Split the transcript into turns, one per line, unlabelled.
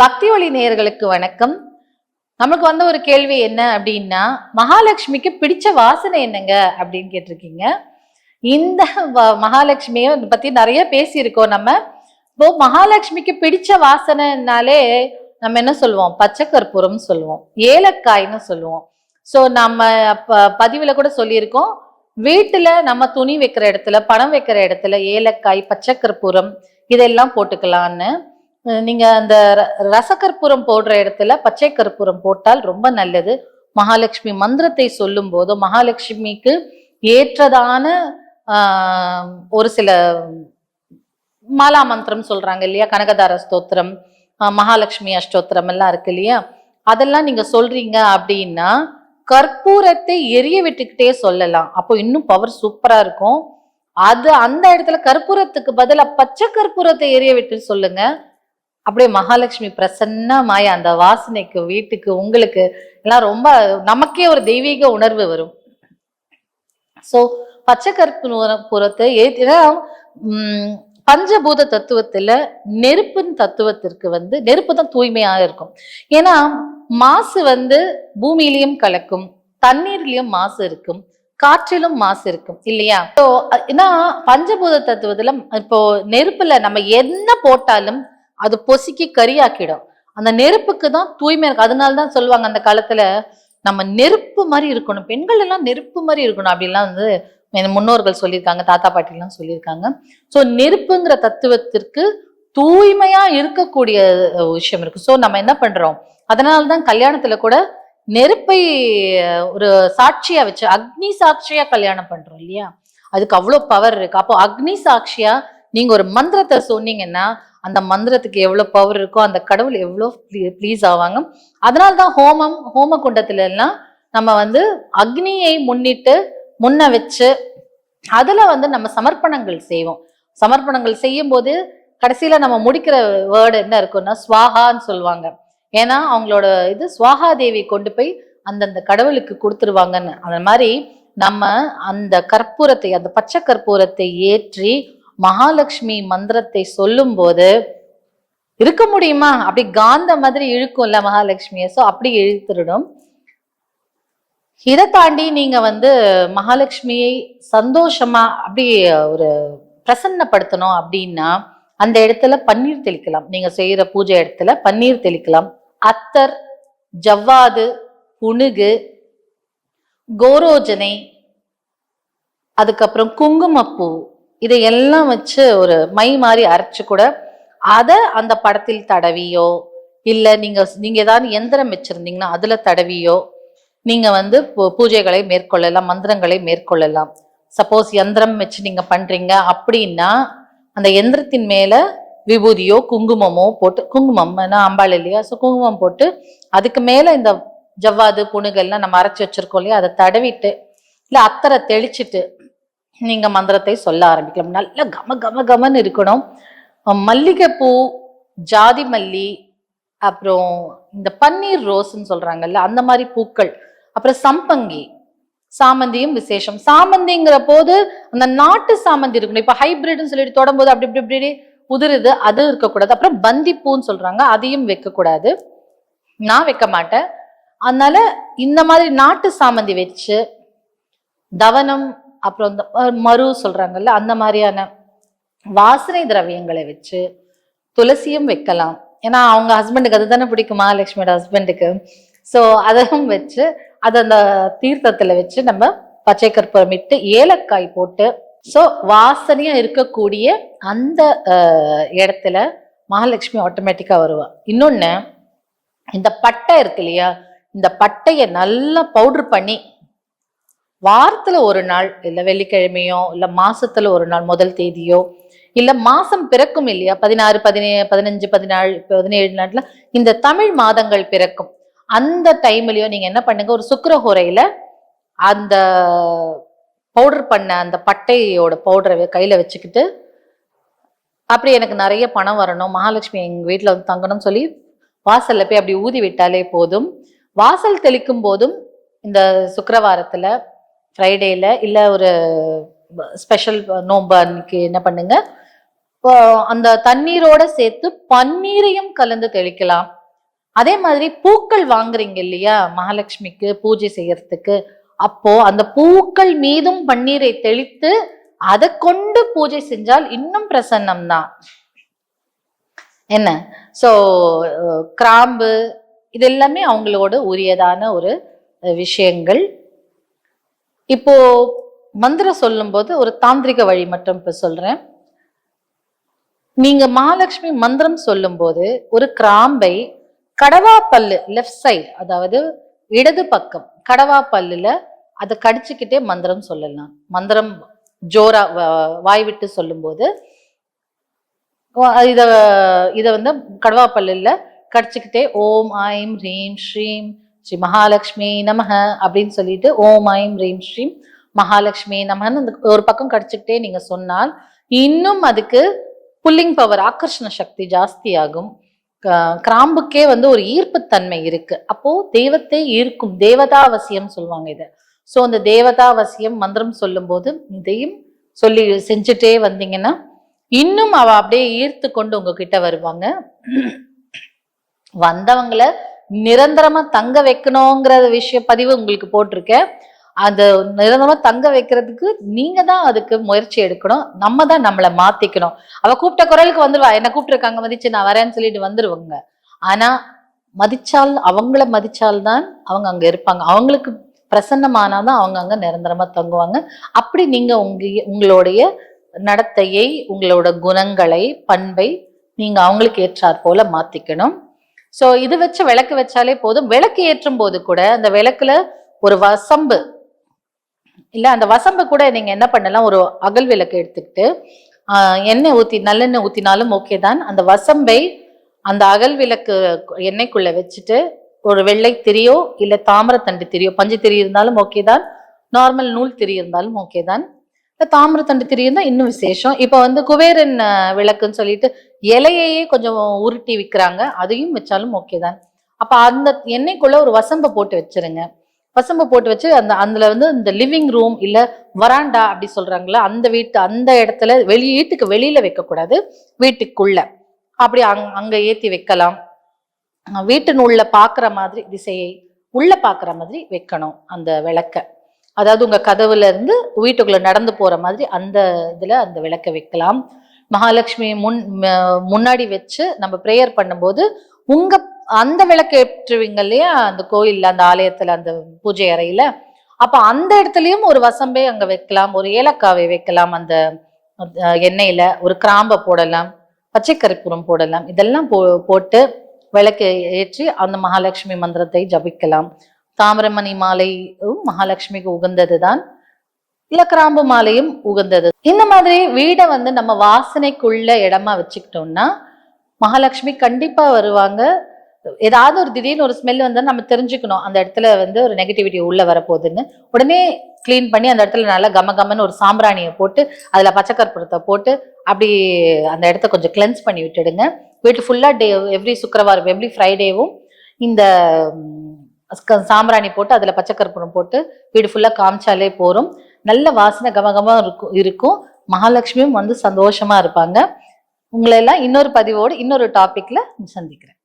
பக்தி ஒளி நேயர்களுக்கு வணக்கம். நமக்கு வந்த ஒரு கேள்வி என்ன அப்படின்னா, மகாலட்சுமிக்கு பிடிச்ச வாசனை என்னங்க அப்படின்னு கேட்டிருக்கீங்க. இந்த மகாலட்சுமியை பத்தி நிறைய பேசியிருக்கோம் நம்ம. இப்போ மகாலட்சுமிக்கு பிடிச்ச வாசனைனாலே நம்ம என்ன சொல்லுவோம்? பச்சை கற்பூரம் சொல்லுவோம், ஏலக்காய்ன்னு சொல்லுவோம். ஸோ நம்ம பதிவுல கூட சொல்லியிருக்கோம், வீட்டுல நம்ம துணி வைக்கிற இடத்துல, பணம் வைக்கிற இடத்துல ஏலக்காய், பச்சை கற்பூரம் இதெல்லாம் போட்டுக்கலான்னு. நீங்க அந்த ரசகற்பூரம் போடுற இடத்துல பச்சை கற்பூரம் போட்டால் ரொம்ப நல்லது. மகாலட்சுமி மந்திரத்தை சொல்லும் போது மகாலட்சுமிக்கு ஏற்றதான ஒரு சில மாலா மந்திரம் சொல்றாங்க இல்லையா, கனகதார ஸ்தோத்திரம், மகாலட்சுமி அஷ்டோத்திரம் எல்லாம் இருக்கு இல்லையா, அதெல்லாம் நீங்க சொல்றீங்க அப்படின்னா கற்பூரத்தை எரிய விட்டுக்கிட்டே சொல்லலாம். அப்போ இன்னும் பவர் சூப்பரா இருக்கும். அது அந்த இடத்துல கற்பூரத்துக்கு பதிலா பச்சை கற்பூரத்தை எரிய விட்டு சொல்லுங்க. அப்படியே மகாலட்சுமி பிரசன்னமாய் அந்த வாசனைக்கு வீட்டுக்கு உங்களுக்கு எல்லாம் ரொம்ப நமக்கே ஒரு தெய்வீக உணர்வு வரும். சோ பச்சை கற்பூரத்தை பஞ்சபூத தத்துவத்துல நெருப்பின் தத்துவத்திற்கு நெருப்பு தான் தூய்மையாக இருக்கும். ஏன்னா மாசு பூமியிலையும் கலக்கும், தண்ணீர்லயும் மாசு இருக்கும், காற்றிலும் மாசு இருக்கும் இல்லையா. ஏன்னா பஞ்சபூத தத்துவத்துல இப்போ நெருப்புல நம்ம என்ன போட்டாலும் அது பொசுக்கி கரியாக்கிடும். அந்த நெருப்புக்கு தான் தூய்மை இருக்கு. அதனாலதான் சொல்லுவாங்க அந்த காலத்துல நம்ம நெருப்பு மாதிரி இருக்கணும், பெண்கள் எல்லாம் நெருப்பு மாதிரி இருக்கணும் அப்படின்லாம் முன்னோர்கள் சொல்லியிருக்காங்க, தாத்தா பாட்டி எல்லாம் சொல்லியிருக்காங்க. சோ நெருப்புங்கிற தத்துவத்திற்கு தூய்மையா இருக்கக்கூடிய விஷயம் இருக்கு. சோ நம்ம என்ன பண்றோம், அதனாலதான் கல்யாணத்துல கூட நெருப்பை ஒரு சாட்சியா வச்சு அக்னி சாட்சியா கல்யாணம் பண்றோம் இல்லையா. அதுக்கு அவ்வளவு பவர் இருக்கு. அப்போ அக்னி சாட்சியா நீங்க ஒரு மந்திரத்தை சொன்னீங்கன்னா அந்த மந்திரத்துக்கு எவ்வளவு பவர் இருக்கோ அந்த கடவுள் எவ்வளவு ப்ளீஸ் ஆவாங்க. அதனால்தான் ஹோம குண்டத்துல எல்லாம் நம்ம அக்னியை முன்ன வச்சு அதுல நம்ம சமர்ப்பணங்கள் செய்வோம். சமர்ப்பணங்கள் செய்யும் போது கடைசியில நம்ம முடிக்கிற வேர்டு என்ன இருக்குன்னா ஸ்வாகான்னு சொல்லுவாங்க. ஏன்னா அவங்களோட ஸ்வாகா தேவி கொண்டு போய் அந்தந்த கடவுளுக்கு கொடுத்துருவாங்கன்னு. அந்த மாதிரி நம்ம அந்த கற்பூரத்தை, அந்த பச்சை கற்பூரத்தை ஏற்றி மகாலட்சுமி மந்திரத்தை சொல்லும் போது இருக்க முடியுமா, அப்படி காந்த மாதிரி இழுக்கும்ல மகாலட்சுமிய. சோ அப்படி இழுத்துடும். இதை தாண்டி நீங்க மகாலட்சுமியை சந்தோஷமா அப்படி ஒரு பிரசன்னப்படுத்தணும் அப்படின்னா அந்த இடத்துல பன்னீர் தெளிக்கலாம். நீங்க செய்யற பூஜை இடத்துல பன்னீர் தெளிக்கலாம். அத்தர், ஜவ்வாது, புனுகு, கோரோஜனை, அதுக்கப்புறம் குங்குமப்பூ இதையெல்லாம் வச்சு ஒரு மை மாதிரி அரைச்சு கூட அதை அந்த படத்தில் தடவியோ, இல்ல நீங்க ஏதாவது எந்திரம் வச்சிருந்தீங்கன்னா அதுல தடவியோ நீங்க பூஜைகளை மேற்கொள்ளலாம், மந்திரங்களை மேற்கொள்ளலாம். சப்போஸ் யந்திரம் வச்சு நீங்க பண்றீங்க அப்படின்னா அந்த எந்திரத்தின் மேல விபூதியோ குங்குமமோ போட்டு, குங்குமம் அம்பாள் இல்லையா, ஸோ குங்குமம் போட்டு அதுக்கு மேல இந்த ஜவ்வாது புணுகெல்லாம் நம்ம அரைச்சி வச்சிருக்கோம் இல்லையா, அதை தடவிட்டு இல்ல அத்தரை தெளிச்சுட்டு நீங்க மந்திரத்தை சொல்ல ஆரம்பிக்கலாம். நல்ல கம கம கமன்னு இருக்கணும். மல்லிகைப்பூ, ஜாதி மல்லி, அப்புறம் இந்த பன்னீர் ரோஸ்ன்னு சொல்றாங்கல்ல அந்த மாதிரி பூக்கள், அப்புறம் சம்பங்கி, சாமந்தியும் விசேஷம். சாமந்திங்கிற போது அந்த நாட்டு சாமந்தி இருக்கணும். இப்ப ஹைபிரிட்னு சொல்லிட்டு தொடரும்போது அப்படி இப்படி இப்படி உதிருது, அது இருக்கக்கூடாது. அப்புறம் பந்திப்பூன்னு சொல்றாங்க, அதையும் வைக்கக்கூடாது. நான் வைக்க மாட்டேன். அதனால இந்த மாதிரி நாட்டு சாமந்தி வச்சு, தவனம், அப்புறம் இந்த மரு சொல்றாங்கல்ல அந்த மாதிரியான வாசனை திரவியங்களை வச்சு, துளசியும் வைக்கலாம். ஏன்னா அவங்க ஹஸ்பண்டுக்கு அதுதானே பிடிக்கும், மகாலட்சுமியோட ஹஸ்பண்டுக்கு. ஸோ அதையும் வச்சு அதை அந்த தீர்த்தத்துல வச்சு நம்ம பச்சை கற்பூரம் இட்டு ஏலக்காய் போட்டு, ஸோ வாசனையா இருக்கக்கூடிய அந்த இடத்துல மகாலட்சுமி ஆட்டோமேட்டிக்கா வருவா. இன்னொன்னு, இந்த பட்டை இருக்கு இல்லையா, இந்த பட்டைய நல்லா பவுடர் பண்ணி வாரத்துல ஒரு நாள், இல்ல வெள்ளிக்கிழமையோ, இல்ல மாசத்துல ஒரு நாள் முதல் தேதியோ, இல்ல மாசம் பிறக்கும் இல்லையா, 16, 17, 15, 14, 17 நாட்ல இந்த தமிழ் மாதங்கள் பிறக்கும். அந்த டைம்லயோ நீங்க என்ன பண்ணுங்க, ஒரு சுக்கிரஹோரையில அந்த பவுடர் பண்ண அந்த பட்டையோட பவுடரை கையில வச்சுக்கிட்டு, அப்படி எனக்கு நிறைய பணம் வரணும், மகாலட்சுமி எங்க வீட்டுல தங்கணும்னு சொல்லி வாசல்ல போய் அப்படி ஊதி விட்டாலே போதும். வாசல் தெளிக்கும் போதும் இந்த சுக்கிரவாரத்துல, ஃப்ரைடேல, இல்ல ஒரு ஸ்பெஷல் நோன்பு அன்னைக்கு என்ன பண்ணுங்க, அந்த தண்ணீரோட சேர்த்து பன்னீரையும் கலந்து தெளிக்கலாம். அதே மாதிரி பூக்கள் வாங்குறீங்க இல்லையா மகாலட்சுமிக்கு பூஜை செய்யறதுக்கு, அப்போ அந்த பூக்கள் மீதும் பன்னீரை தெளித்து அதை கொண்டு பூஜை செஞ்சால் இன்னும் பிரசன்னம் தான். என்ன சோ கிராம்பு இது எல்லாமே அவங்களோட உரியதான ஒரு விஷயங்கள். இப்போ மந்திரம் சொல்லும் போது ஒரு தாந்திரிக வழி மட்டும் இப்ப சொல்றேன். நீங்க மகாலட்சுமி மந்திரம் சொல்லும் போது ஒரு கிராம்பை கடவா பல்லு லெஃப்ட் சைடு, அதாவது இடது பக்கம் கடவா பல்லுல அதை கடிச்சுக்கிட்டே மந்திரம் சொல்லலாம். மந்திரம் ஜோரா வாய் விட்டு சொல்லும் போது இத இத வந்து கடவா பல்லுல கடிச்சுக்கிட்டே ஓம் ஐம் ரீம் ஸ்ரீம் ஸ்ரீ மகாலட்சுமி நமஹ அப்படின்னு சொல்லிட்டு ஓம் ஐம் ரீம் ஸ்ரீம் மகாலட்சுமி நமஹன்னு ஒரு பக்கம் கடிச்சுக்கிட்டே நீங்க சொன்னால் இன்னும் அதுக்கு புல்லிங் பவர், ஆக்கர்ஷண சக்தி ஜாஸ்தி ஆகும். கிராம்புக்கே வந்து ஒரு ஈர்ப்புத்தன்மை இருக்கு. அப்போ தெய்வத்தை ஈர்க்கும் தேவதாவசியம் சொல்லுவாங்க இத. சோ அந்த தேவதாவசியம் மந்திரம் சொல்லும் போது இதையும் சொல்லி செஞ்சுட்டே வந்தீங்கன்னா இன்னும் அவ அப்படியே ஈர்த்து கொண்டு உங்ககிட்ட வருவாங்க. வந்தவங்களை நிரந்தரமா தங்க வைக்கணுங்கிற விஷய பதிவு உங்களுக்கு போட்டிருக்கேன். அது நிரந்தரமா தங்க வைக்கிறதுக்கு நீங்க தான் அதுக்கு முயற்சி எடுக்கணும். நம்ம தான் நம்மளை மாத்திக்கணும். அவ கூப்பிட்ட குரலுக்கு வந்துருவா, என்ன கூப்பிட்டுருக்காங்க மதிச்சு நான் வரேன்னு சொல்லிட்டு வந்துருவாங்க. ஆனா மதிச்சால், அவங்கள மதிச்சால்தான் அவங்க அங்க இருப்பாங்க. அவங்களுக்கு பிரசன்னமானாதான் அவங்க அங்க நிரந்தரமா தங்குவாங்க. அப்படி நீங்க உங்களுடைய நடத்தையை, உங்களோட குணங்களை, பண்பை நீங்க அவங்களுக்கு ஏற்றாற் போல மாத்திக்கணும். சோ இது வச்சு விளக்கு வச்சாலே போதும். விளக்கு ஏற்றும் போது கூட அந்த விளக்குல ஒரு வசம்பு இல்ல, அந்த வசம்பு கூட நீங்க என்ன பண்ணலாம், ஒரு அகல் விளக்கு எடுத்துக்கிட்டு எண்ணெய் ஊத்தி நல்லெண்ணெய் ஊத்தினாலும் ஓகே தான். அந்த வசம்பை அந்த அகல் விளக்கு எண்ணெய்க்குள்ள வச்சுட்டு ஒரு வெள்ளை திரியோ இல்ல தாமிரத்தண்டு திரியோ, பஞ்சு திரி இருந்தாலும் ஓகே தான், நார்மல் நூல் திரி இருந்தாலும் ஓகே தான். தாமிரத்தண்டு திரி இருந்தா இன்னும் விசேஷம். இப்ப வந்து குபேரன் விளக்குன்னு சொல்லிட்டு இலையையே கொஞ்சம் உருட்டி விற்கிறாங்க, அதையும் வச்சாலும் ஓகே தான். அப்ப அந்த எண்ணெய்க்குள்ள ஒரு வசம்பை போட்டு வச்சிருங்க. வசம்பு போட்டு வச்சு அதுல வந்து இந்த லிவிங் ரூம் இல்ல வராண்டா அப்படி சொல்றாங்களா, அந்த அந்த இடத்துல வீட்டுக்கு வெளியில வைக்கக்கூடாது, வீட்டுக்குள்ள அப்படி அங்க ஏத்தி வைக்கலாம். வீட்டின் உள்ள பாக்குற மாதிரி திசையை உள்ள பாக்குற மாதிரி வைக்கணும் அந்த விளக்க. அதாவது உங்க கதவுல இருந்து வீட்டுக்குள்ள நடந்து போற மாதிரி அந்த இதுல அந்த விளக்க வைக்கலாம். மகாலட்சுமி முன்னாடி வச்சு நம்ம பிரேயர் பண்ணும்போது உங்க அந்த விளக்கு ஏற்றுவீங்க இல்லையா அந்த கோயில்ல, அந்த ஆலயத்துல, அந்த பூஜை அறையில, அப்ப அந்த இடத்துலயும் ஒரு வசம்பை அங்க வைக்கலாம், ஒரு ஏலக்காவை வைக்கலாம், அந்த எண்ணெயில ஒரு கிராம்பை போடலாம், பச்சை கற்பூரம் போடலாம். இதெல்லாம் போட்டு விளக்கு ஏற்றி அந்த மகாலட்சுமி மந்திரத்தை ஜபிக்கலாம். தாமிரமணி மாலையும் மகாலட்சுமிக்கு உகந்ததுதான், இல்ல கிராம்பு மாலையும் உகந்தது. இந்த மாதிரி வீடை வந்து நம்ம வாசனைக்குள்ள இடமா வச்சுக்கிட்டோம்னா மகாலட்சுமி கண்டிப்பா வருவாங்க. ஏதாவது ஒரு திடீர்னு ஒரு ஸ்மெல் வந்தா நம்ம தெரிஞ்சுக்கணும் அந்த இடத்துல வந்து ஒரு நெகட்டிவிட்டி உள்ள வரப்போகுதுன்னு. உடனே கிளீன் பண்ணி அந்த இடத்துல நல்லா கமன்னு ஒரு சாம்பிராணியை போட்டு அதுல பச்சை கற்பூரத்தை போட்டு அப்படி அந்த இடத்த கொஞ்சம் கிளென்ஸ் பண்ணி விட்டுடுங்க. வீட்டு ஃபுல்லா எவ்ரி சுக்கிரவாரம் எவ்ரி ஃப்ரைடேவும் இந்த சாம்பிராணி போட்டு அதுல பச்சை கற்பூரம் போட்டு வீடு ஃபுல்லா காமிச்சாலே போறோம். நல்ல வாசனை கமகமா இருக்கும். மகாலட்சுமியும் வந்து சந்தோஷமா இருப்பாங்க. உங்களை எல்லாம் இன்னொரு பதிவோடு இன்னொரு டாபிக்ல சந்திக்கிறேன்.